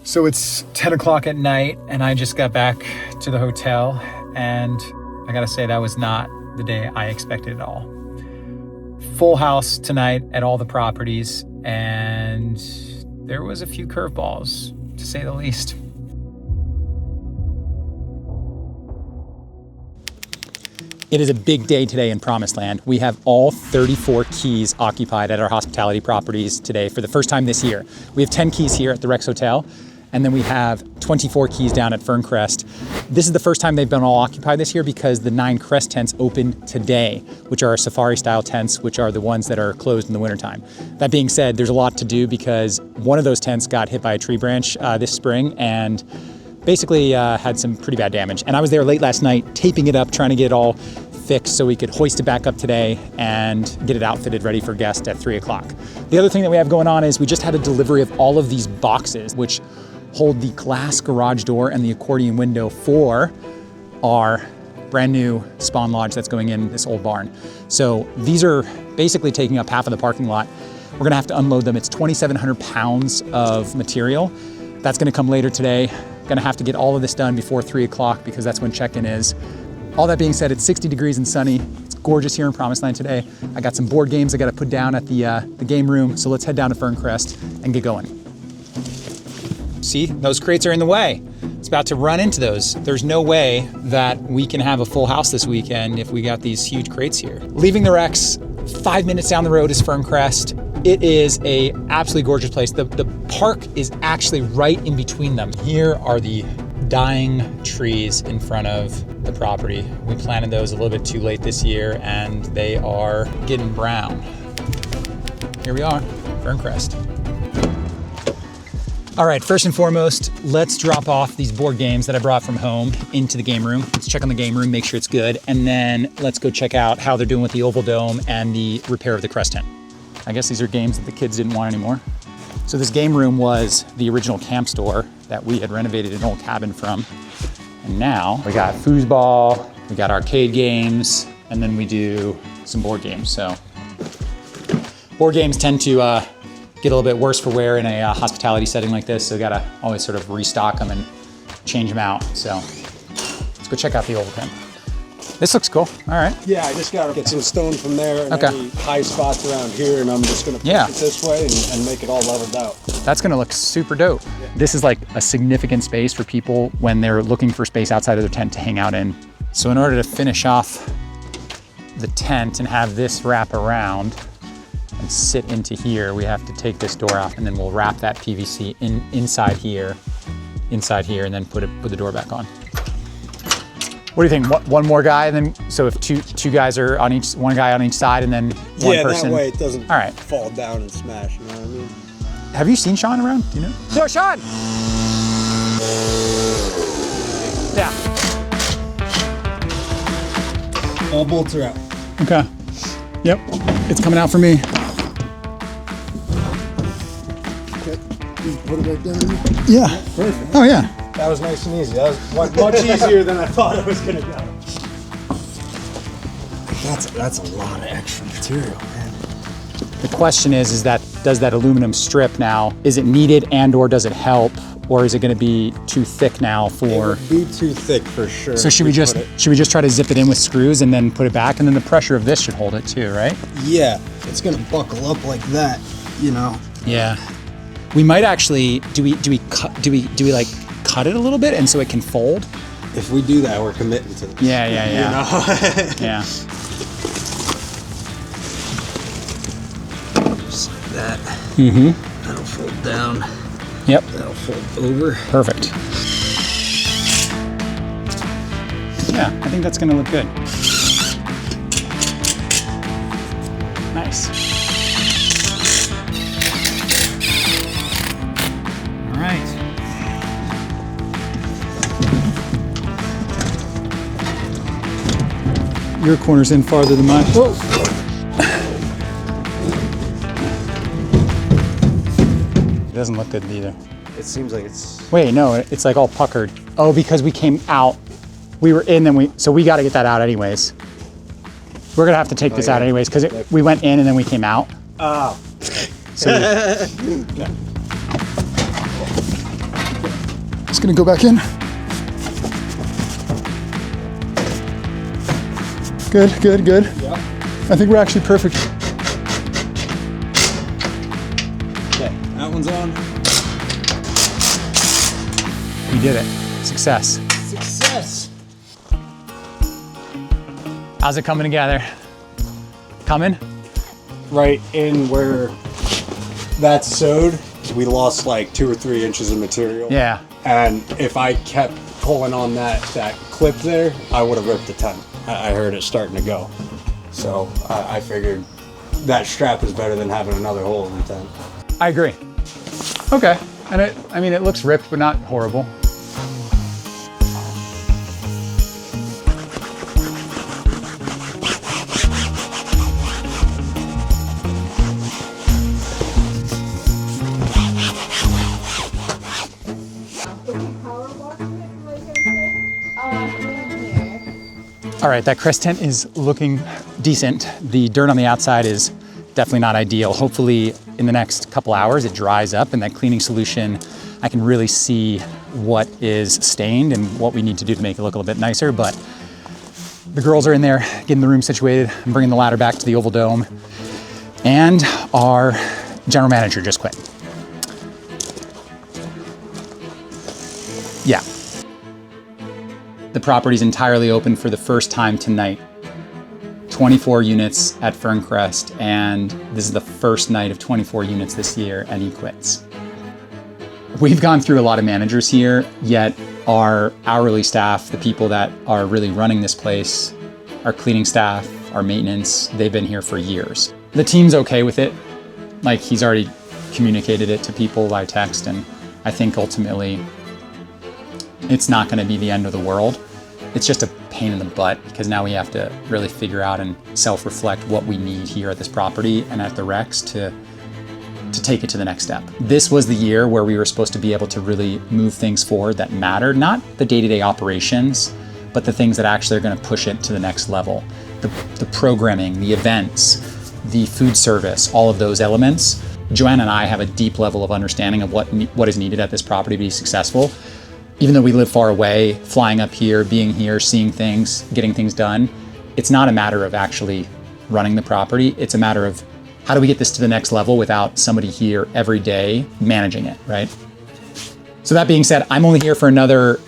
So it's 10 o'clock at night and I just got back to the hotel, and I gotta say that was not the day I expected at all. Full house tonight at all the properties, and there was a few curveballs, to say the least. It is a big day today in Promised Land. We have all 34 keys occupied at our hospitality properties today for the first time this year. We have 10 keys here at the Rex Hotel, and then we have 24 keys down at Ferncrest. This is the first time they've been all occupied this year because the 9 Crest tents open today, which are safari style tents, which are the ones that are closed in the wintertime. That being said, there's a lot to do because one of those tents got hit by a tree branch this spring and basically had some pretty bad damage. And I was there late last night taping it up, trying to get it all fixed so we could hoist it back up today and get it outfitted ready for guests at 3 o'clock. The other thing that we have going on is we just had a delivery of all of these boxes, which hold the glass garage door and the accordion window for our brand new spawn lodge that's going in this old barn. So these are basically taking up half of the parking lot. We're gonna have to unload them. It's 2,700 pounds of material. That's gonna come later today. Gonna have to get all of this done before 3 o'clock because that's when check-in is. All that being said, it's 60 degrees and sunny. It's gorgeous here in Promised Land today. I got some board games I gotta put down at the game room. So let's head down to Ferncrest and get going. See, those crates are in the way. It's about to run into those. There's no way that we can have a full house this weekend if we got these huge crates here. Leaving the Rex, 5 minutes down the road is Ferncrest. It is a absolutely gorgeous place. The park is actually right in between them. Here are the dying trees in front of the property. We planted those a little bit too late this year and they are getting brown. Here we are, Ferncrest. All right, first and foremost, let's drop off these board games that I brought from home into the game room. Let's check on the game room, make sure it's good, and then let's go check out how they're doing with the Oval Dome and the repair of the Crest tent. I guess these are games that the kids didn't want anymore. So this game room was the original camp store that we had renovated an old cabin from. And now we got foosball, we got arcade games, and then we do some board games. So board games tend to get a little bit worse for wear in a hospitality setting like this. So we gotta always sort of restock them and change them out. So let's go check out the old tent. This looks cool. All right. Yeah, I just gotta get some stone from there and any high spots around here, and I'm just gonna push it this way and make it all leveled out. That's gonna look super dope. Yeah. This is like a significant space for people when they're looking for space outside of their tent to hang out in. So in order to finish off the tent and have this wrap around and sit into here, we have to take this door out and then we'll wrap that PVC inside here, and then put the door back on. What do you think? One more guy, and then so if two guys are on each, one guy on each side, and then one person. Yeah, that way it doesn't fall down and smash. You know what I mean? Have you seen Sean around? Do you know? No, Sean. Yeah. All bolts are out. Okay. Yep. It's coming out for me. Okay. You put it right down. Yeah. Perfect. Oh yeah. That was nice and easy. That was much easier than I thought it was gonna go. That's a lot of extra material, man. The question is that does that aluminum strip now, is it needed and or does it help? Or is it gonna be too thick now for? It would be too thick for sure. So should we just try to zip it in with screws and then put it back? And then the pressure of this should hold it too, right? Yeah, it's gonna buckle up like that, you know? Yeah. We might actually, do we like cut it a little bit and so it can fold? If we do that, we're committing to this. Yeah. You know? Yeah. Just like that. Mm-hmm. That'll fold down. Yep. That'll fold over. Perfect. Yeah, I think that's gonna look good. Nice. All right. Your corner's in farther than mine. Whoa. It doesn't look good either. It seems like it's... Wait, no, it's like all puckered. Oh, because we came out. We were in, so we got to get that out anyways. We're gonna have to take this out anyways because we went in and then we came out. Oh. So Just gonna go back in. Good, good, good. Yeah. I think we're actually perfect. Okay, that one's on. We did it. Success. Success. How's it coming together? Coming? Right in where that's sewed, we lost like 2 or 3 inches of material. Yeah. And if I kept pulling on that clip there, I would have ripped the tent. I heard it starting to go. So I figured that strap is better than having another hole in the tent. I agree. Okay. And it looks ripped, but not horrible. All right, that crest tent is looking decent. The dirt on the outside is definitely not ideal. Hopefully in the next couple hours it dries up, and that cleaning solution, I can really see what is stained and what we need to do to make it look a little bit nicer. But the girls are in there getting the room situated. I'm bringing the ladder back to the Oval Dome, and our general manager just quit. Yeah. The property's entirely open for the first time tonight. 24 units at Ferncrest, and this is the first night of 24 units this year, and he quits. We've gone through a lot of managers here, yet our hourly staff, the people that are really running this place, our cleaning staff, our maintenance, they've been here for years. The team's okay with it. Like, he's already communicated it to people by text, and I think ultimately it's not going to be the end of the world. It's just a pain in the butt, because now we have to really figure out and self-reflect what we need here at this property and at the Rex to take it to the next step. This was the year where we were supposed to be able to really move things forward that mattered, not the day-to-day operations, but the things that actually are going to push it to the next level. The programming, the events, the food service, all of those elements. Joanna and I have a deep level of understanding of what is needed at this property to be successful. Even though we live far away, flying up here, being here, seeing things, getting things done, it's not a matter of actually running the property. It's a matter of how do we get this to the next level without somebody here every day managing it, right? So that being said, I'm only here for another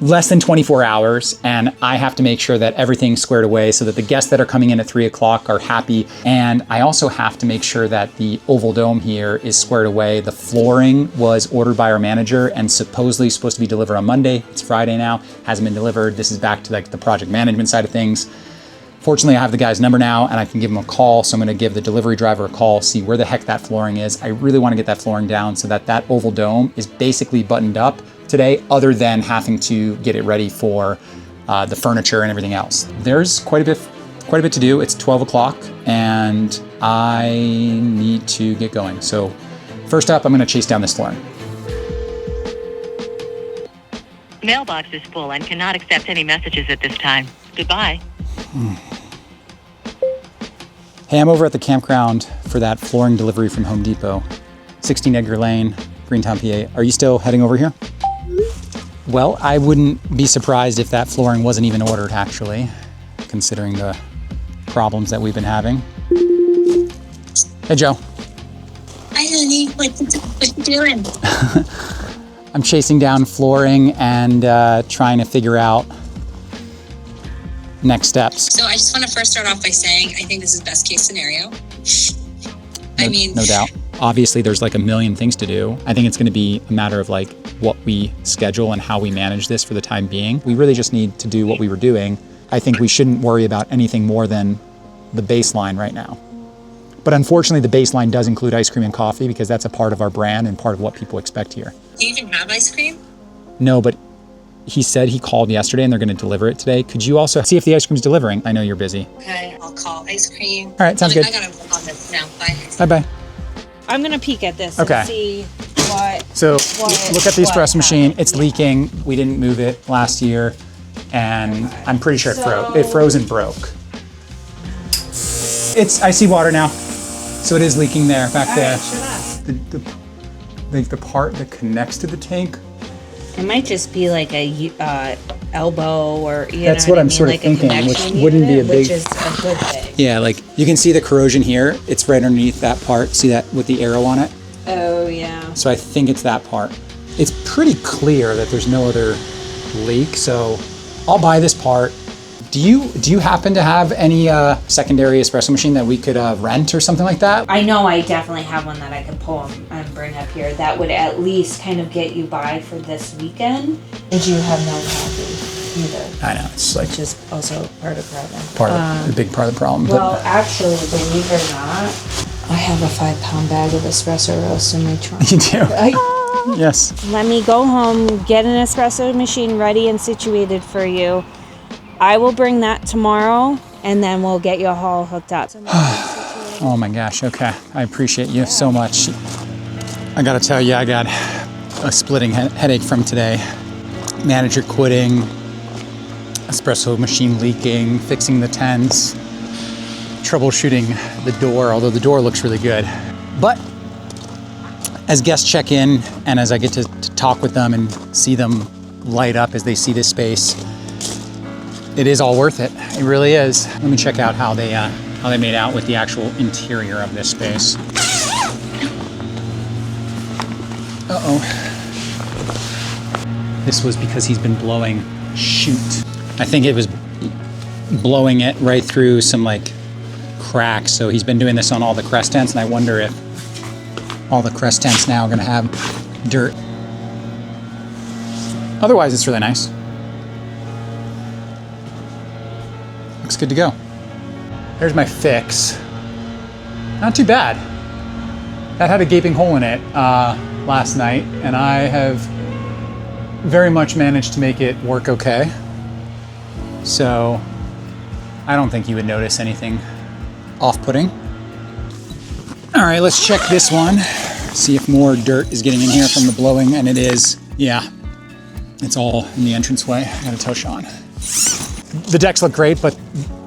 less than 24 hours, and I have to make sure that everything's squared away so that the guests that are coming in at 3 o'clock are happy. And I also have to make sure that the Oval Dome here is squared away. The flooring was ordered by our manager and supposedly supposed to be delivered on Monday. It's Friday now, hasn't been delivered. This is back to like the project management side of things. Fortunately, I have the guy's number now and I can give him a call. So I'm gonna give the delivery driver a call, see where the heck that flooring is. I really wanna get that flooring down so that that Oval Dome is basically buttoned up today, other than having to get it ready for the furniture and everything else. There's quite a bit to do. It's 12 o'clock and I need to get going. So first up, I'm gonna chase down this flooring. Mailbox is full and cannot accept any messages at this time. Goodbye. Hey, I'm over at the campground for that flooring delivery from Home Depot. 16 Edgar Lane, Greentown, PA. Are you still heading over here? Well, I wouldn't be surprised if that flooring wasn't even ordered, actually, considering the problems that we've been having. Hey, Joe. Hi, honey. What you doing? I'm chasing down flooring and trying to figure out next steps. So I just want to first start off by saying I think this is best case scenario. No doubt. Obviously, there's like a million things to do. I think it's going to be a matter of like what we schedule and how we manage this for the time being. We really just need to do what we were doing. I think we shouldn't worry about anything more than the baseline right now. But unfortunately, the baseline does include ice cream and coffee because that's a part of our brand and part of what people expect here. Do you even have ice cream? No, but he said he called yesterday and they're going to deliver it today. Could you also see if the ice cream's delivering? I know you're busy. Okay, I'll call ice cream. All right, sounds good. I gotta work on this now. Bye. Bye-bye. I'm gonna peek at this Okay. and see what. So look at the what espresso machine. happened. It's leaking. We didn't move it last year, and I'm pretty sure it froze. It froze and broke. I see water now, so it is leaking there, back there. The part that connects to the tank It might just be like a elbow or That's what I'm sort of thinking, which wouldn't be a big. Which is a good thing. Yeah, like you can see the corrosion here. It's right underneath that part. See that with the arrow on it? Oh yeah. So I think it's that part. It's pretty clear that there's no other leak, so I'll buy this part. Do you happen to have any secondary espresso machine that we could rent or something like that? I know I definitely have one that I could pull and bring up here. That would at least kind of get you by for this weekend. And you have no coffee either. I know, it's like Which is also part of the problem. part of the big part of the problem. Well, actually, believe it or not, I have a 5-pound bag of espresso roast in my trunk. You do? Yes. Let me go home, get an espresso machine ready and situated for you. I will bring that tomorrow, and then we'll get you all hooked up. Oh my gosh, okay. I appreciate you so much. I gotta tell you, I got a splitting headache from today. Manager quitting, espresso machine leaking, fixing the tents, troubleshooting the door, although the door looks really good. But as guests check in and as I get to talk with them and see them light up as they see this space, it is all worth it. It really is. Let me check out how they made out with the actual interior of this space. Uh-oh. This was because he's been blowing shoot. I think it was blowing it right through some like cracks. So he's been doing this on all the crest tents, and I wonder if all the crest tents now are gonna have dirt. Otherwise, it's really nice. Looks good to go. There's my fix. Not too bad. That had a gaping hole in it last night, and I have very much managed to make it work okay. So I don't think you would notice anything off-putting. All right, let's check this one. See if more dirt is getting in here from the blowing, and it is. Yeah, it's all in the entranceway. I gotta tell Sean. The decks look great, but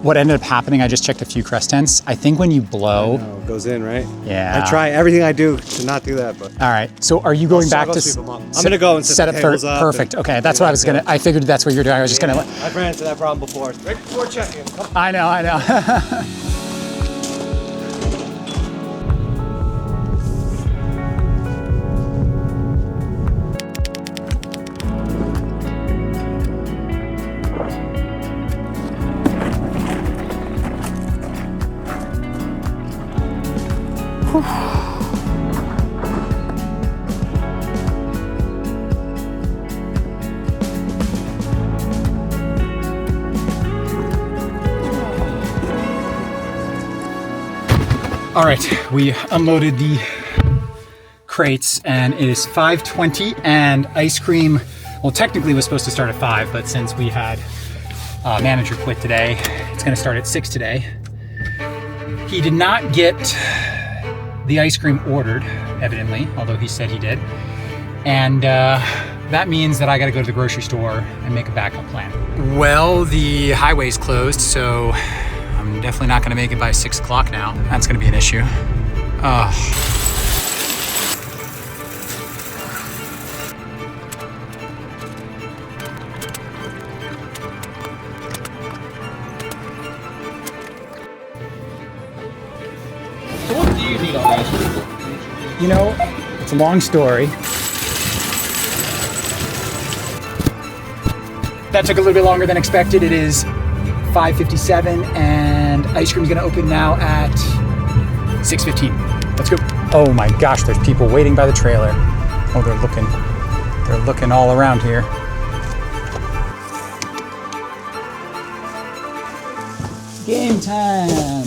what ended up happening, I just checked a few crest tents. I think when you blow... It goes in, right? Yeah. I try everything I do to not do that, but... All right, so are you going back to... I'm going to go and set up the tables up. Perfect, okay, that's what I was going to... I figured that's what you're doing. I was just going to... I've ran into that problem before. Right before checking. I know. All right, we unloaded the crates and it is 5:20 and ice cream, well, technically was supposed to start at 5, but since we had manager quit today, it's gonna start at 6 today. He did not get the ice cream ordered, evidently, although he said he did. And that means that I gotta go to the grocery store and make a backup plan. Well, the highway's closed, so I'm definitely not gonna make it by 6 o'clock now. That's gonna be an issue. So what do you need on ice cream? You know, it's a long story. That took a little bit longer than expected. It is 5:57 and ice cream's gonna open now at 6:15. Let's go. Oh my gosh, there's people waiting by the trailer. Oh, they're looking all around here. Game time.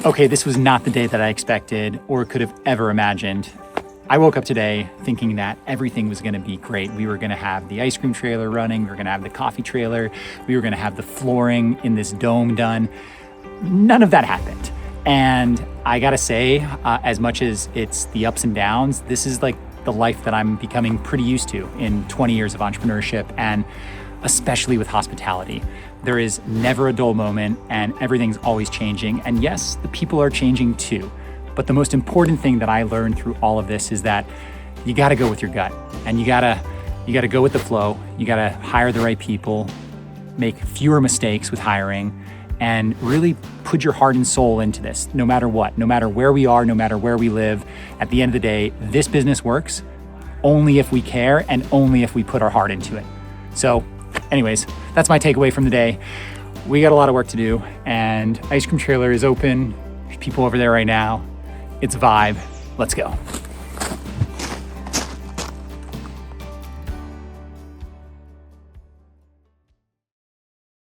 Okay, this was not the day that I expected or could have ever imagined. I woke up today thinking that everything was gonna be great. We were gonna have the ice cream trailer running, we were gonna have the coffee trailer, we were gonna have the flooring in this dome done. None of that happened. And I gotta say, as much as it's the ups and downs, this is like the life that I'm becoming pretty used to in 20 years of entrepreneurship. And especially with hospitality. There is never a dull moment and everything's always changing. And yes, the people are changing too. But the most important thing that I learned through all of this is that you gotta go with your gut, and you gotta go with the flow. You gotta hire the right people, make fewer mistakes with hiring, and really put your heart and soul into this, no matter what, no matter where we are, no matter where we live. At the end of the day, this business works only if we care and only if we put our heart into it. So anyways, that's my takeaway from the day. We got a lot of work to do, and Ice Cream Trailer is open. There's people over there right now. It's a vibe. Let's go.